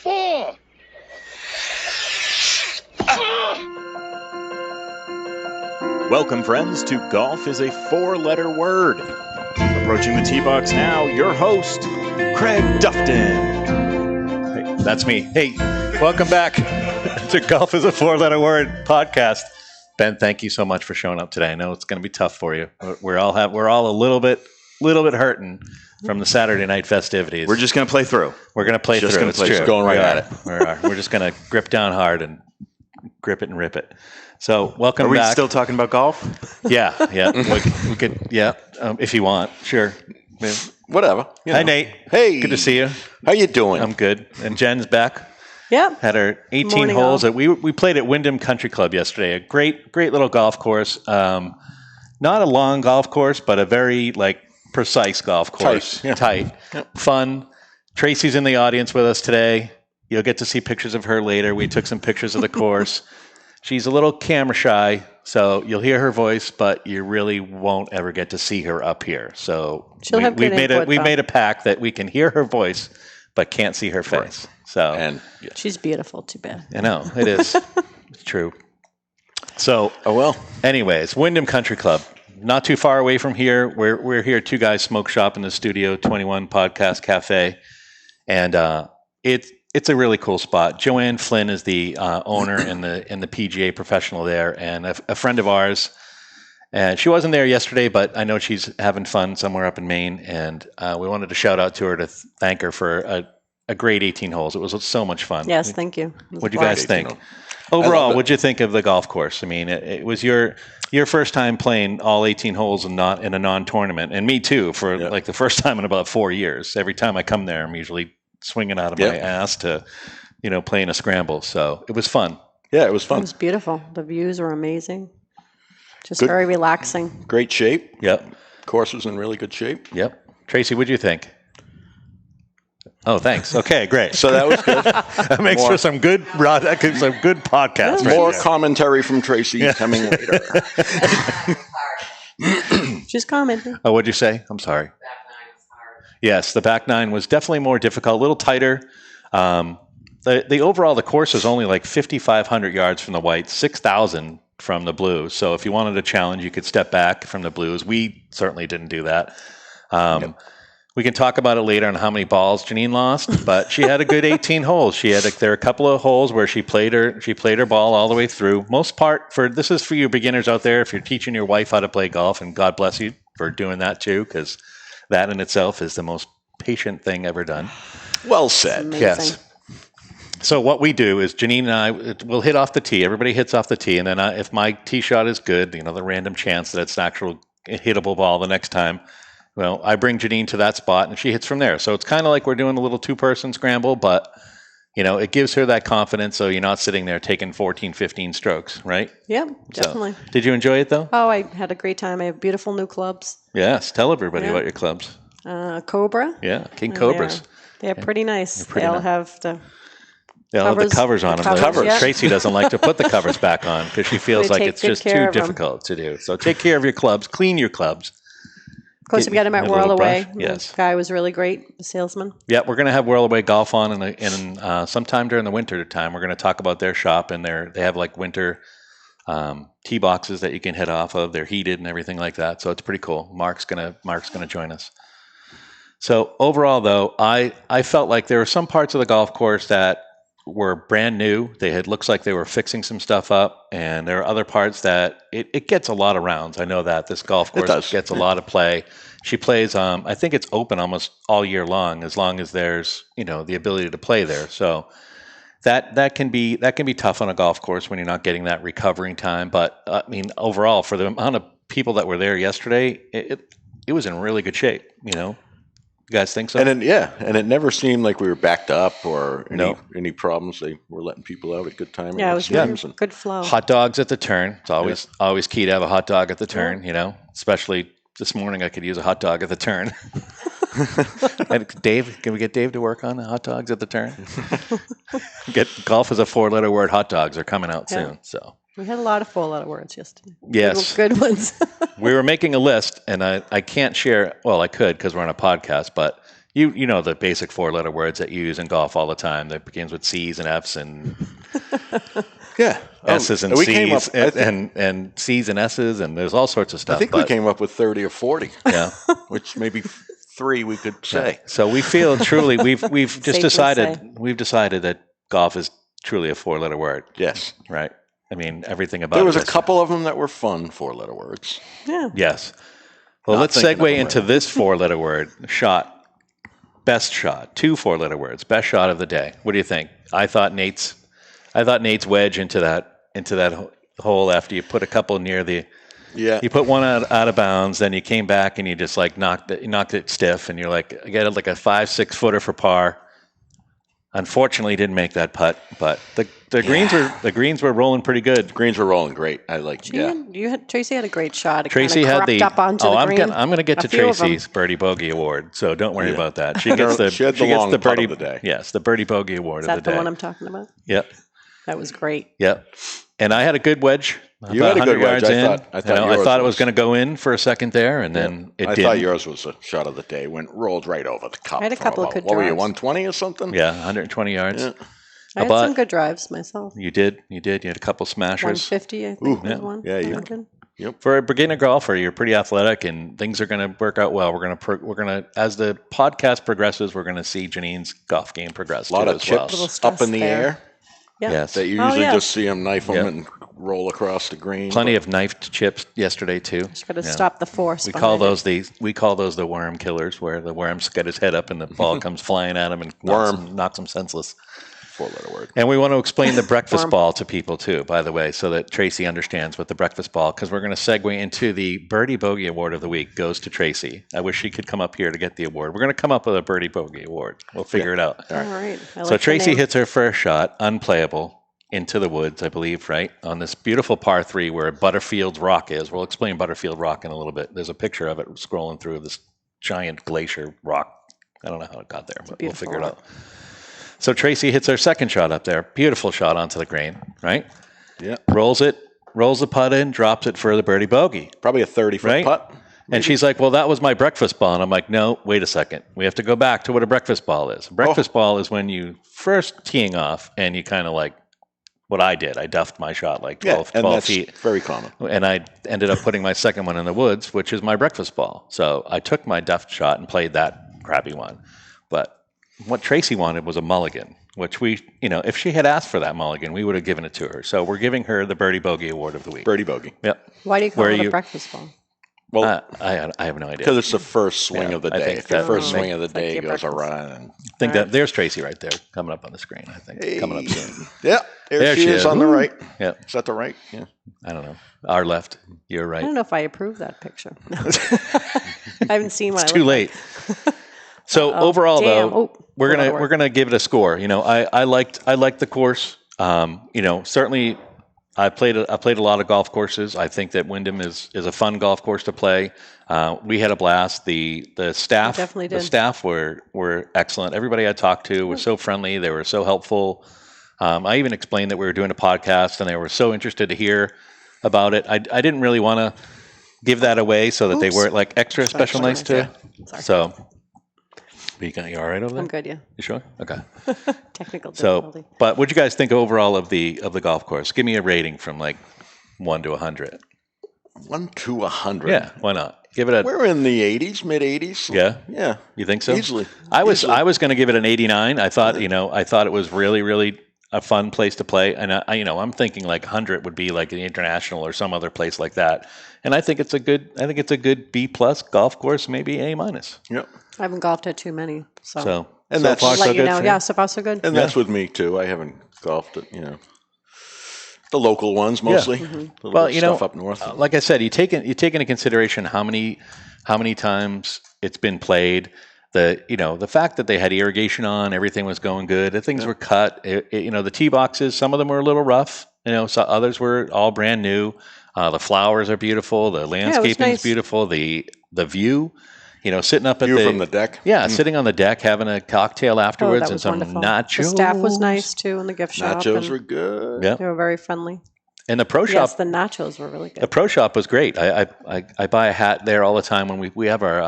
4. Welcome, friends, to Golf is a 4-letter word. Approaching the tee box now, your host, Craig Dufton. Hey, that's me. Hey, welcome back to Golf is a 4-letter word podcast. Ben, thank you so much for showing up today. I know it's going to be tough for you. We're all a little bit hurting from the Saturday night festivities. We're just going to play through. We're going to play through. It's true. Going right at it. We're just going to grip down hard and grip it and rip it. So welcome back. Are we still talking about golf? Yeah. we could, if you want. Sure. Whatever. Hi, Nate. Hey. Good to see you. How you doing? I'm good. And Jen's back. Yep. Had our 18 holes. We played at Windham Country Club yesterday. A great little golf course. Not a long golf course, but a very precise golf course. Tight. Yep. Fun. Tracy's in the audience with us today. You'll get to see pictures of her later. We took some pictures of the course. She's a little camera shy, so you'll hear her voice, but you really won't ever get to see her up here. So we made a pact that we can hear her voice, but can't see her face. Right. So she's beautiful. Too bad. I know it is. It's true. So anyways, Windham Country Club, not too far away from here. We're here, Two Guys Smoke Shop in the Studio 21 Podcast Cafe, and it's a really cool spot. Joanne Flynn is the owner and the PGA professional there, and a friend of ours. And she wasn't there yesterday, but I know she's having fun somewhere up in Maine, and we wanted to shout out to her to thank her for a great 18 holes. It was so much fun. Yes, thank you. What'd you guys think? Overall, what'd you think of the golf course? I mean, it was your first time playing all 18 holes and not in a non-tournament, and me too, for the first time in about 4 years. Every time I come there, I'm usually swinging out of my ass to, playing a scramble. So it was fun. Yeah, it was fun. It was beautiful. The views were amazing. Just good. Very relaxing. Great shape. Yep. Course was in really good shape. Yep. Tracy, what'd you think? Oh, thanks. Okay, great. So that was good. That makes for some good podcast. More commentary from Tracy coming later. She's commenting. Oh, what'd you say? I'm sorry. Yes, the back nine was definitely more difficult, a little tighter. The overall, the course is only 5,500 yards from the whites, 6,000 from the blues. So if you wanted a challenge, you could step back from the blues. We certainly didn't do that. We can talk about it later on how many balls Janine lost, but she had a good 18 holes. There are a couple of holes where she played her ball all the way through. Most part, this is for you beginners out there. If you're teaching your wife how to play golf, and God bless you for doing that too, because that in itself is the most patient thing ever done. Well said. Amazing. Yes. So what we do is Janine and I will hit off the tee. Everybody hits off the tee, and then if my tee shot is good, the random chance that it's an actual hittable ball the next time, well, I bring Janine to that spot, and she hits from there. So it's kind of like we're doing a little two-person scramble, but it gives her that confidence, so you're not sitting there taking 14, 15 strokes, right? Yep, definitely. So, did you enjoy it, though? Oh, I had a great time. I have beautiful new clubs. Yes, tell everybody about your clubs. Cobra. Yeah, King Cobras. They're pretty nice. Pretty They'll nice. have the covers on them. Tracy doesn't like to put the covers back on because she feels like it's just too difficult to do. So take care of your clubs. Clean your clubs. Of course, we got him at Whirl Away. Yes. The guy was really great, the salesman. Yeah, we're going to have Whirl Away Golf on in sometime during the winter time. We're going to talk about their shop, and they have winter tee boxes that you can hit off of. They're heated and everything like that, so it's pretty cool. Mark's gonna join us. So overall, though, I felt like there were some parts of the golf course that were brand new. Looks like they were fixing some stuff up, and there are other parts that it gets a lot of rounds. I know that this golf course gets a lot of play. She plays, I think it's open almost all year long as there's the ability to play there. So that can be tough on a golf course when you're not getting that recovering time. But I mean, overall, for the amount of people that were there yesterday, it was in really good shape. You guys think so? And it never seemed like we were backed up or any problems. They were letting people out at good time. Yeah, it was good flow. Hot dogs at the turn. It's always key to have a hot dog at the turn. Especially this morning, I could use a hot dog at the turn. Dave, can we get Dave to work on the hot dogs at the turn? Golf is a 4-letter word. Hot dogs are coming out soon. So we had a lot of 4-letter words yesterday. Yes. Good ones. We were making a list, and I can't share. Well, I could because we're on a podcast, but You know the basic 4-letter words that you use in golf all the time that begins with C's and F's and Yeah. S's and we C's came up, and C's and S's, and there's all sorts of stuff. I think we came up with 30 or 40. Yeah. Which maybe 3 we could say. So we feel truly we've just Safely decided say. we've decided that golf is truly a 4-letter word, Yes. right? I mean, everything about There was it a is- couple of them that were fun 4-letter words. Yeah. Yes. Well, Not let's thinking of segue them into right this 4-letter word, shot. Best shot. 2 4-letter words. Best shot of the day. What do you think? I thought Nate's wedge into that hole after you put a couple near the. Yeah. You put one out of bounds, then you came back and you just like knocked it stiff, and you're like, I got like a 5-6 footer for par. Unfortunately, didn't make that putt, but the greens were rolling pretty good. Greens were rolling great. I like, Tracy had a great shot. It Tracy kinda had crept the. up onto the green. I'm going to get A to few of 'em. Tracy's birdie bogey award, so don't worry Yeah. about that. She gets the long putt birdie of the day. Yes, the birdie bogey award Is of that the the day. one I'm talking about? Yep. That was great. Yep. And I had a good wedge. You had a about good 100 wedge. yards in. I thought I thought it yours was going to go in for a second there, and then it I did. thought yours was a shot of the day. Rolled right over the cup. I had a for couple of about- good What were you, drives. 120 or something? Yeah, 120 yards. Yeah. I had About- some good drives myself. You did. You had a couple smashers. 150, I think, was yeah. one. Yeah, you- I did. For a beginner golfer, you're pretty athletic, and things are going to work out well. We're going to as the podcast progresses, we're going to see Janine's golf game progress. A lot too, of as well. chips Little stress up in the there. air Yeah. Yes. that you Oh, usually yeah. just see them knife them Yep. and roll across the green. Plenty of knifed chips yesterday too. Just got to Yeah. stop the force. We call behind those the worm killers, where the worm's got his head up and the ball comes flying at him and knocks him senseless. 4-letter word. And we want to explain the breakfast Worm. ball to people too, by the way, so that Tracy understands what the breakfast ball, because we're going to segue into the Birdie Bogey Award of the week goes to Tracy. I wish she could come up here to get the award. We're going to come up with a Birdie Bogey Award. We'll figure it out. it. All right. I like So the Tracy name. hits her first shot, unplayable, into the woods, I believe, right? On this beautiful par 3 where Butterfield Rock is. We'll explain Butterfield Rock in a little bit. There's a picture of it scrolling through this giant glacier rock. I don't know how it got there, but we'll beautiful figure it rock. out. So Tracy hits her second shot up there. Beautiful shot onto the green, right? Yeah. Rolls the putt in, drops it for the birdie bogey. Probably a 30-foot Right? putt. And she's like, well, that was my breakfast ball. And I'm like, no, wait a second. We have to go back to what a breakfast ball is. A breakfast ball is when you first teeing off and you kind of like what I did. I duffed my shot like 12, and 12 that's feet. very common. And I ended up putting my second one in the woods, which is my breakfast ball. So I took my duffed shot and played that crappy one. But what Tracy wanted was a mulligan, which if she had asked for that mulligan, we would have given it to her. So we're giving her the Birdie Bogey Award of the week. Birdie bogey. Yep. Why do you call Where it you- a breakfast ball? Well, I have no idea. because it's the first swing Yeah, of the I day. think If the that- first Oh. swing of the It's like day your goes breakfast. around. And, I think that there's Tracy right there coming up on the screen, I think. Coming up soon. yeah, there There she she is is. on the right. Yep. Is that the right? Yeah. I don't know. Our left. You're right. I don't know if I approve that picture. No. I haven't seen what It's I too look late. So overall, damn. though, Oh, we're another word. gonna give it a score. I liked the course. Certainly, I played a lot of golf courses. I think that Windham is a fun golf course to play. We had a blast. The staff, definitely the did. staff were excellent. Everybody I talked to was so friendly. They were so helpful. I even explained that we were doing a podcast, and they were so interested to hear about it. I didn't really want to give that away so that they Oops. weren't like extra special sorry, nice to. Sorry. So, you all right over there? I'm good, yeah. You sure? Okay. Technical So, difficulty. but what do you guys think overall of the golf course? Give me a rating from like 1 to 100. 1 to 100. Yeah, why not? Give it a. We're in the 80s, mid 80s. Yeah? Yeah. You think so? Easily. I was Easily. going to give it an 89. I thought it was really, really a fun place to play, and I'm thinking like 100 would be like the International or some other place like that. And I think it's a good B plus golf course, maybe A minus. Yep. I haven't golfed at too many, so, So And so that's- far, I'll so let you good know. for you? Yeah, so far so good. And that's with me too. I haven't golfed at, the local ones mostly. Mm-hmm. A little Well, bit of stuff up north. like I said, you take into consideration how many times it's been played. The fact that they had irrigation on, everything was going good. The things were cut. The tee boxes, some of them were a little rough. So others were all brand new. The flowers are beautiful. The landscaping nice. is beautiful. The view, sitting up at View from the deck. Yeah, sitting on the deck, having a cocktail afterwards, that and was some wonderful. nachos. The staff was nice too in the gift shop. Nachos and were good. Yeah, They were very friendly. and the pro shop. Yes, the nachos were really The good. pro shop was great. I buy a hat there all the time when we have our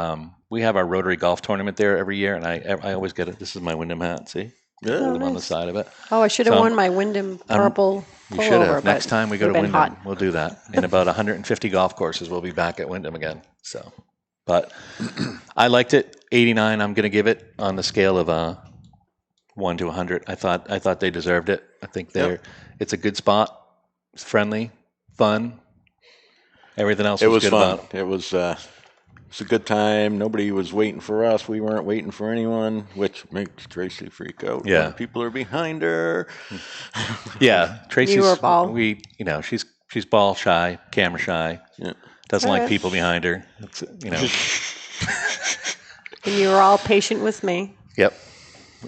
we have our Rotary Golf Tournament there every year, and I always get it. This is my Wyndham hat. See, Yeah. Oh, on the nice. side of it. Oh, I should have So worn my Wyndham purple You pullover. should have. but Next time we go to would've been Windham, hot. we'll do that. In about 150 golf courses, we'll be back at Windham again. So, but I liked it. 89. I'm going to give it on the scale of 1 to 100. I thought they deserved it. I think it's a good spot. It's friendly, fun. Everything else It was was good fun. about. It was a good time. Nobody was waiting for us. We weren't waiting for anyone, which makes Tracy freak out. Yeah. when people are behind her. Yeah, Tracy's. You were ball. She's ball shy, camera shy. Yeah. Doesn't like Alright. people behind her. It's, And you were all patient with me. Yep.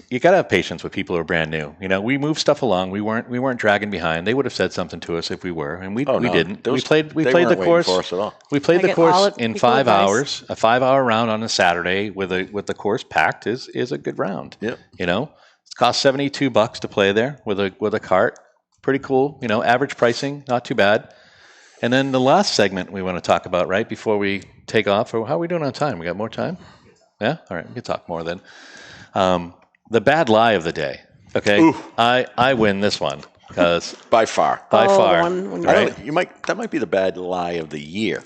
You got to have patience with people who are brand new. We moved stuff along. We weren't dragging behind. They would have said something to us if we were, and we Oh, no. didn't. Those- We played they the weren't waiting course. for us at all. We played I the get all course of in equal 5 advice. hours. A 5-hour round on a Saturday with the course packed is a good round. Yep. It cost $72 to play there with a cart. Pretty cool. Average pricing, not too bad. And then the last segment we want to talk about right before we take off. How are we doing on time? We got more time? Yeah. All right. We can talk more then. The bad lie of the day. Okay. Ooh. I win this one because By far. by Oh, the far. one when you- Right? That might be the bad lie of the year.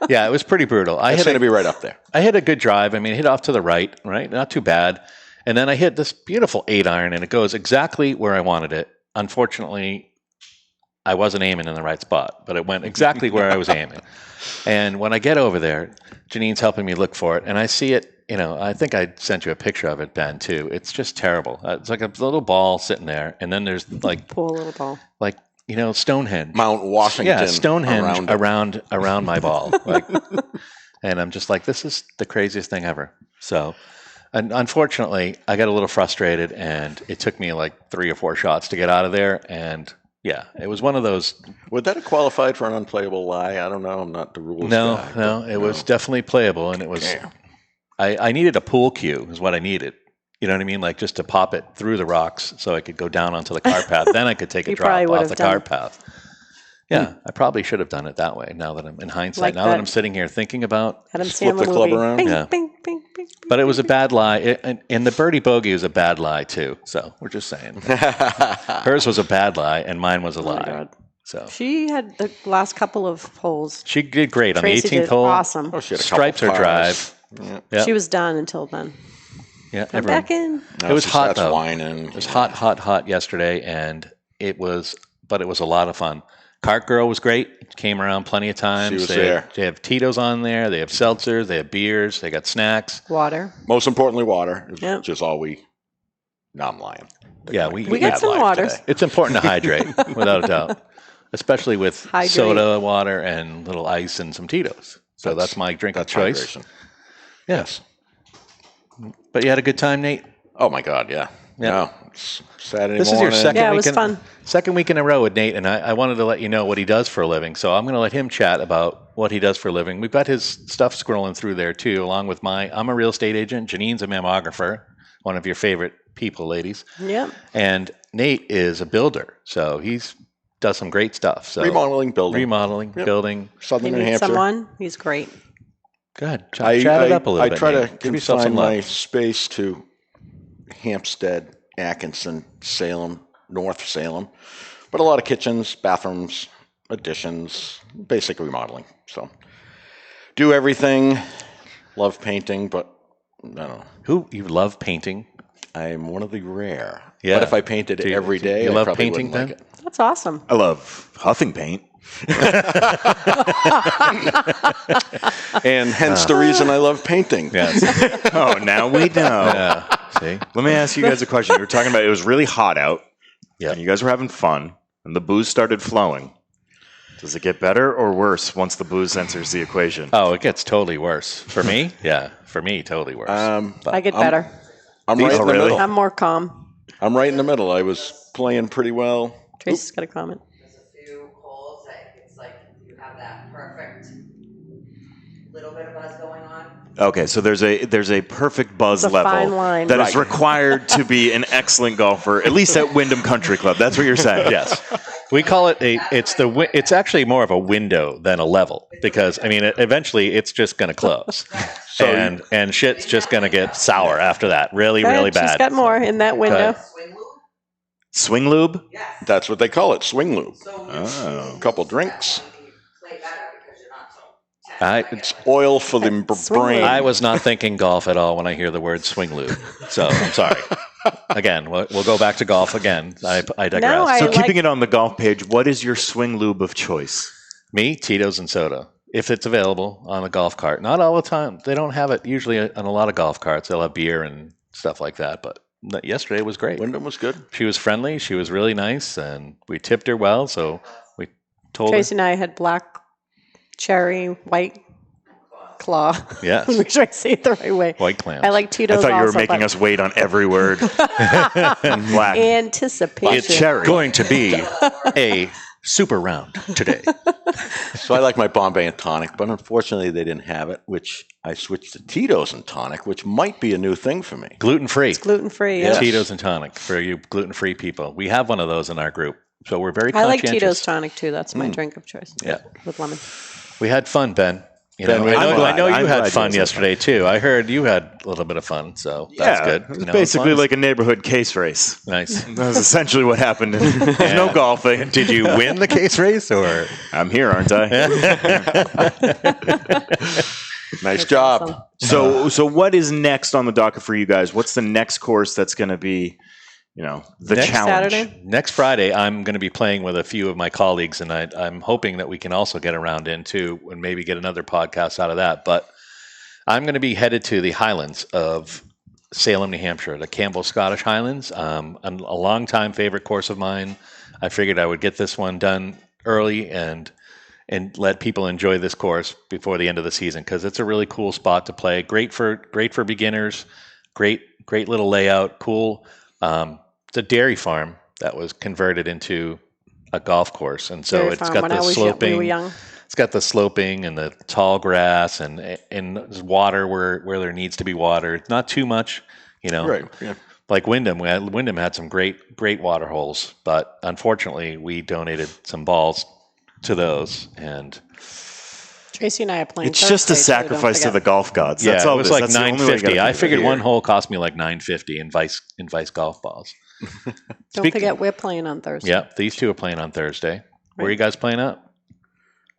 Yeah, it was pretty brutal. It's going to be right up there. I hit a good drive. I hit off to the right, not too bad. And then I hit this beautiful 8-iron, and it goes exactly where I wanted it. Unfortunately, I wasn't aiming in the right spot, but it went exactly where I was aiming. And when I get over there, Janine's helping me look for it, and I see it. I think I sent you a picture of it, Ben, too. It's just terrible. It's like a little ball sitting there, and then there's Poor little ball. Stonehenge. Mount Washington. Yeah, Stonehenge around around my ball. And I'm just like, this is the craziest thing ever. So, and unfortunately, I got a little frustrated, and it took me like 3 or 4 shots to get out of there. And yeah, it was one of those. Would that have qualified for an unplayable lie? I don't know. I'm not the rules guy. No, it was definitely playable, and it was. Damn. I needed a pool cue, is what I needed. You know what I mean? Like just to pop it through the rocks so I could go down onto the cart path. Then I could take a You drop probably would off have the done cart path. Yeah, I probably should have done it that way. Now that I'm in hindsight, Like now that that. I'm sitting here thinking about. Adam Just flip Sandler the club movie. around? Bing, Yeah. bing, bing, bing, But it was a bad lie, and the birdie bogey was a bad lie too. So we're just saying, hers was a bad lie, and mine was a Oh my lie. God. So She had the last couple of holes. she did great on Tracy the 18th did hole. awesome. Oh, she had a Striped her couple drive. pars. Yeah. Yeah, She was done until then. yeah. I'm back in. Now It was she hot, starts though. whining. It was hot yesterday, and it was a lot of fun. Cart Girl was great. Came around plenty of times. She was they there. They have Tito's on there. They have seltzers. They have beers. They got snacks. Water. Most importantly, water. Is Yep. just all we. No, I'm lying. Yeah, we got had some life waters. today. It's important to hydrate, without a doubt, especially with Hydrate. soda water and little ice and some Tito's. So that's my drink of That's choice. hydration. Yes. But you had a good time, Nate? Oh my God, yeah. Yeah. No, it's Saturday This is morning. your second Yeah, it week was fun. Second week in a row with Nate, and I wanted to let you know what he does for a living. So I'm going to let him chat about what he does for a living. We've got his stuff scrolling through there too, along with I'm a real estate agent. Janine's a mammographer, one of your favorite people, ladies. Yep. And Nate is a builder, so he's does some great stuff. So Remodeling, building. Yep. Building. Southern You New need Hampshire. someone? He's great. Good. Chat it up a little I bit. try to Nate. Give yourself some confine my love. space to Hampstead, Atkinson, Salem, North Salem, but a lot of kitchens, bathrooms, additions, basic remodeling. So do everything. Love painting, but I don't know. Who you love painting? I'm one of the rare. Yeah. But if I painted Do you- every day, you I love probably painting, wouldn't like Ben? it. That's awesome. I love huffing paint. And hence the reason I love painting. Yes. Oh, now we know. Yeah. See? Let me ask you guys a question. You were talking about it was really hot out. Yeah. And you guys were having fun, and the booze started flowing. Does it get better or worse once the booze enters the equation? Oh, it gets totally worse. For me? Yeah. For me, totally worse. I get I'm- better. I'm right in the really? middle. I'm more calm. I'm right in the middle. I was playing pretty well. Tracy's got a comment. There's a few holes that it's like you have that perfect little bit of buzz going on. Okay, so there's a perfect buzz It's a level fine line. that is Right. required to be an excellent golfer, at least at Windham Country Club. That's what you're saying. Yes. We call it it's actually more of a window than a level because I mean eventually it's just going to close. So and shit's just going to get sour after that. Really, Go ahead, really bad. She's got more in that window. Swing lube? Swing lube? Yes. that's what they call it, swing lube. So Oh. A couple drinks. play better because you're not so tense. It's oil for the Swing brain. lube. I was not thinking golf at all when I hear the word swing lube. So I'm sorry. Again, we'll go back to golf again. I digress. No, I So like- keeping it on the golf page, what is your swing lube of choice? Me, Tito's and soda. If it's available on the golf cart. Not all the time. They don't have it usually on a lot of golf carts. They'll have beer and stuff like that. But yesterday was great. Wyndham was good. She was friendly. She was really nice. And we tipped her well. So we told Tracy and I had black cherry, white claw. her. Yes. Make sure I say it the right way. White clams. I like Tito's I thought you were also, making but us wait on every word. Black. anticipation. It's cherry. going to be a super round today. So I like my Bombay and tonic, but unfortunately they didn't have it, which I switched to Tito's and tonic, which might be a new thing for me. Gluten-free. Gluten-free. Yes. Yeah. Tito's and tonic for you gluten-free people. We have one of those in our group. So we're very I like conscientious. Tito's tonic too. That's my drink of choice. Yeah. With lemon. We had fun, Ben. You Ben, know, we- I know, I'm I know glad. you I'm had glad fun you guys had yesterday too. I heard you had a little bit of fun, so that's good. It was You know, basically as long like a neighborhood case race. as- nice. That was essentially what happened. There's no golfing. Did you win the case race or? I'm here, aren't I? Nice job. Awesome. So what is next on the docket for you guys? What's the next course that's going to be, the Next challenge? Saturday? Next Friday, I'm going to be playing with a few of my colleagues, and I'm hoping that we can also get around into and maybe get another podcast out of that. But I'm going to be headed to the Highlands of Salem, New Hampshire, the Campbell Scottish Highlands. A longtime favorite course of mine. I figured I would get this one done early and let people enjoy this course before the end of the season because it's a really cool spot to play. Great for beginners. Great little layout. Cool. It's a dairy farm that was converted into a golf course, and so Dairy it's farm. got When the I was sloping. we were young. It's got the sloping and the tall grass and there's water where there needs to be water. Not too much, Right. Yeah. Like Windham. Windham had some great water holes, but unfortunately we donated some balls to those. And Tracy and I are playing. It's just a Thursday, too, don't sacrifice to forget. the golf gods. yeah, That's it all was it is. like That's the only way you gotta $9.50. I think of it. figured one hole cost me like $9.50 in Vice golf balls. Don't forget we're playing on Thursday. Yeah, these two are playing on Thursday. Where are you guys playing at?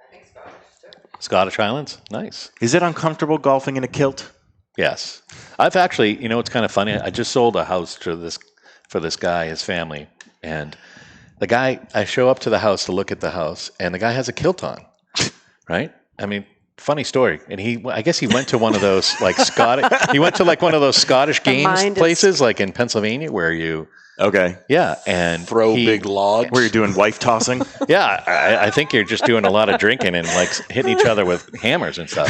I think Scottish too. Scottish Highlands? Nice. Is it uncomfortable golfing in a kilt? Yes. I've actually, it's kind of funny. I just sold a house for this guy, his family. And the guy, I show up to the house to look at the house, and the guy has a kilt on, right? I mean, funny story. And I guess he went to one of those he went to one of those Scottish games mind is- places like in Pennsylvania where you, Okay. and Throw big logs. Where you're doing wife tossing? yeah, I think you're just doing a lot of drinking and hitting each other with hammers and stuff.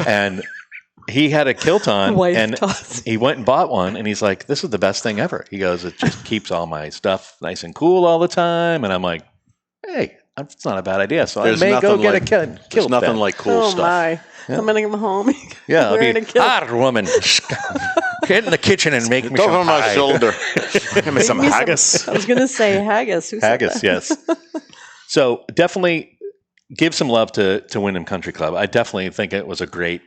And he had a kilt on, Wife and tossing. he went and bought one, and he's like, "This is the best thing ever." He goes, "It just keeps all my stuff nice and cool all the time." And I'm like, "Hey, it's not a bad idea." So There's I may go nothing get like- a kilt. There's nothing then. like cool Oh stuff. my! I'm gonna come home. Yeah, I'll wearing be a kilt. hard woman. Get in the kitchen and make me Go some over my pie." shoulder. Give me some Make me haggis. I was gonna say haggis. Who said Haggis, that? yes. So definitely give some love to Windham Country Club. I definitely think it was a great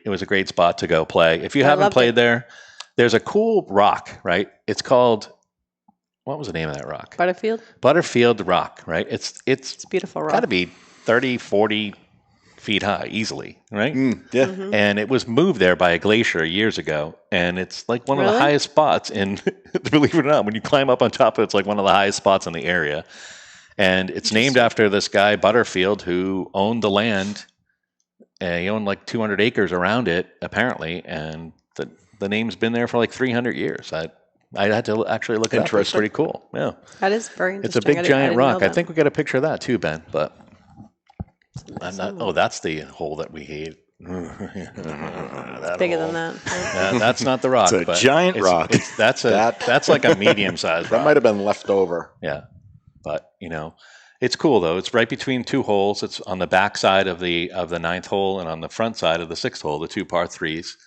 spot to go play. If you I haven't loved played it. there, there's a cool rock, right? It's called, what was the name of that rock? Butterfield. Butterfield Rock, right? It's It's a beautiful rock. got to be 30, 40 feet high easily, right? Yeah. Mm-hmm. And it was moved there by a glacier years ago, and it's like one of the Really? highest spots in, believe it or not, when you climb up on top of it, it's like one of the highest spots in the area. And it's named after this guy, Butterfield, who owned the land. He owned like 200 acres around it, apparently, and the name's been there for like 300 years. I had to actually look it up. It's Interesting. pretty cool. Yeah, That is very it's interesting. a big giant didn't know rock. I that. think we got a picture of that too, Ben. But I'm not. Oh, that's the hole that we hate. That bigger hole. than that. That's not the rock. It's a but giant rock. That's that's like a medium sized That rock. might have been left over. Yeah, but it's cool though. It's right between two holes. It's on the back side of the ninth hole and on the front side of the sixth hole, the two par threes.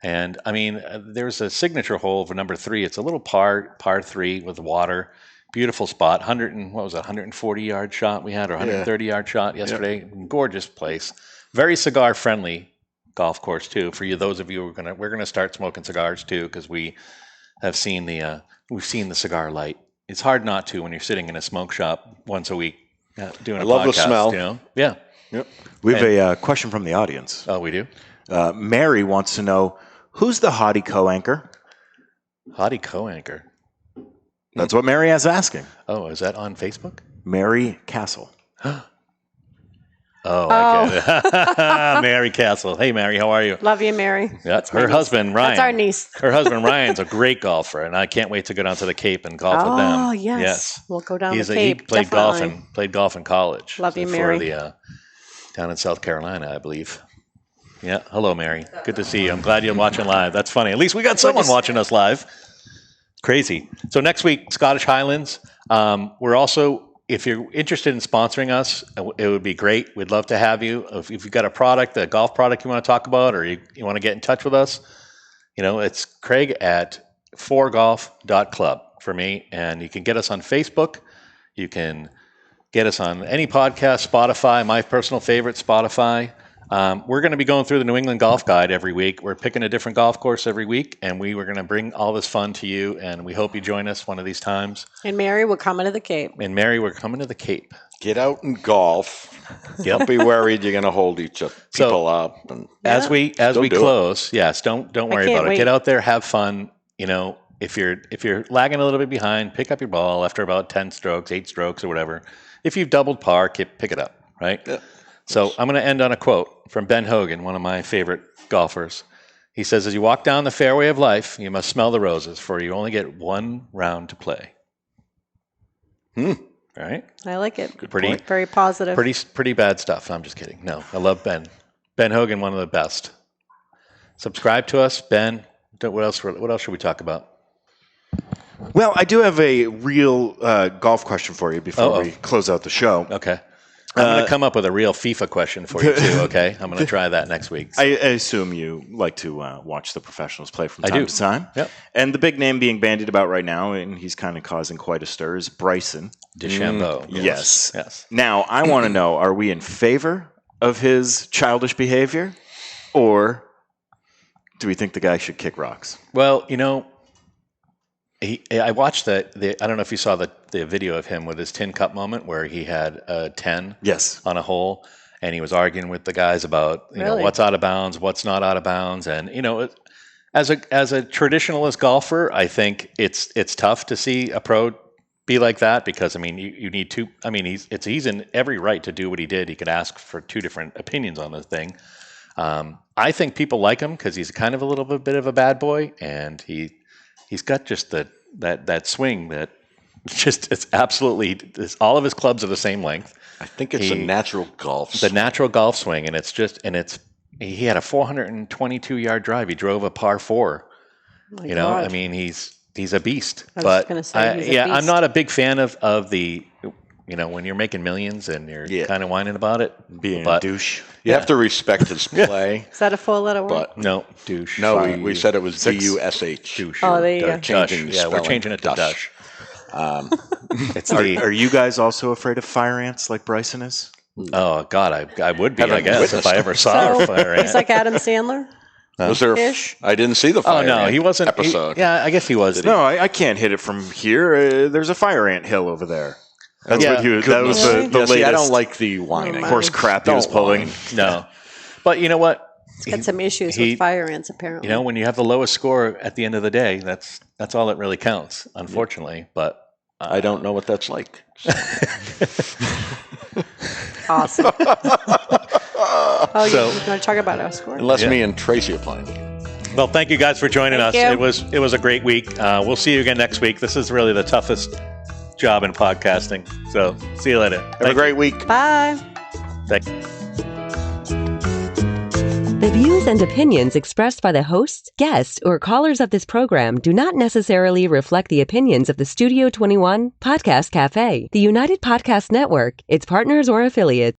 And I mean, there's a signature hole for number 3. It's a little par 3 with water. Beautiful spot. 140-yard shot we had, or 130-yard shot yesterday. Gorgeous place. Very cigar-friendly golf course too. For you, those of you who we're gonna start smoking cigars too, because we have seen we've seen the cigar light. It's hard not to when you're sitting in a smoke shop once a week doing a podcast. Love the smell. You know? Yeah. Yep. We have a question from the audience. Oh, we do? Mary wants to know, who's the hottie co-anchor? Hottie co-anchor. That's what Mary is asking. Oh, is that on Facebook? Mary Castle. I get it. Mary Castle. Hey, Mary, how are you? Love you, Mary. Yeah, her husband, Ryan. That's our niece. Her husband, Ryan's a great golfer, and I can't wait to go down to the Cape and golf with them. Oh, yes. We'll go down the Cape. He played definitely. golf in college. Love you, Mary. Down in South Carolina, I believe. Yeah. Hello, Mary. Good to see you. I'm glad you're watching live. That's funny. At least we got someone watching us live. Crazy. So next week, Scottish Highlands. We're also, if you're interested in sponsoring us, it would be great. We'd love to have you. If you've got a golf product you want to talk about, or you want to get in touch with us, it's Craig at 4golf.club for me. And you can get us on Facebook. You can get us on any podcast, Spotify, my personal favorite, Spotify. We're going to be going through the New England Golf Guide every week. We're picking a different golf course every week, and we're going to bring all this fun to you, and we hope you join us one of these times. And Mary, we're coming to the Cape. We're coming to the Cape. Get out and golf. Don't be worried you're going to hold people up. And as we close, yes, don't worry about it. Get out there, have fun. If you're lagging a little bit behind, pick up your ball after about 10 strokes, 8 strokes, or whatever. If you've doubled par, pick it up, right? Yeah. So I'm going to end on a quote from Ben Hogan, one of my favorite golfers. He says, "As you walk down the fairway of life, you must smell the roses, for you only get one round to play." Right? I like it. Pretty, very positive. Pretty bad stuff. I'm just kidding. No, I love Ben. Ben Hogan, one of the best. Subscribe to us, Ben. What else should we talk about? Well, I do have a real golf question for you before we close out the show. Okay. I'm going to come up with a real FIFA question for you, too, okay? I'm going to try that next week. I assume you like to watch the professionals play from time to time. Yep. And the big name being bandied about right now, and he's kind of causing quite a stir, is Bryson DeChambeau. Yes. Now, I want to know, are we in favor of his childish behavior, or do we think the guy should kick rocks? Well, I watched I don't know if you saw the video of him with his tin cup moment where he had a 10 on a hole, and he was arguing with the guys about what's out of bounds, what's not out of bounds, and as a traditionalist golfer, I think it's tough to see a pro be like that, because you need to. He's in every right to do what he did. He could ask for 2 different opinions on the thing. I think people like him because he's kind of a little bit of a bad boy, and he's got just that swing that it's absolutely, all of his clubs are the same length. I think it's a natural golf swing. The natural golf swing, and he had a 422-yard drive. He drove a par 4. God. He's a beast. I was going to say, he's a beast. I'm not a big fan of the, when you're making millions and you're kind of whining about it. Being a douche. You have to respect his play. Is that a 4-letter word? But no, douche. No, we said it was D-U-S-H. Douche. Oh, there you go. Changing we're changing it to Dush. Are you guys also afraid of fire ants like Bryson is? Oh, God, I would be, I guess, if I ever saw a fire ant. He's like Adam Sandler? Was there? Ish? I didn't see the fire ant he wasn't. episode. I guess he was. No, I can't hit it from here. There's a fire ant hill over there. That's what that was the latest. See, I don't like the whining. Horse crap he was pulling. No. But you know what? He's got some issues with fire ants, apparently. When you have the lowest score at the end of the day, that's all that really counts, unfortunately. But I don't know what that's like. Awesome. You want to talk about our score? Unless me and Tracy are playing. Well, thank you guys for joining us. You. It was a great week. We'll see you again next week. This is really the toughest job in podcasting. So see you later. Have a great week. Bye. Thank you. The views and opinions expressed by the hosts, guests, or callers of this program do not necessarily reflect the opinions of the Studio 21 Podcast Cafe, the United Podcast Network, its partners, or affiliates.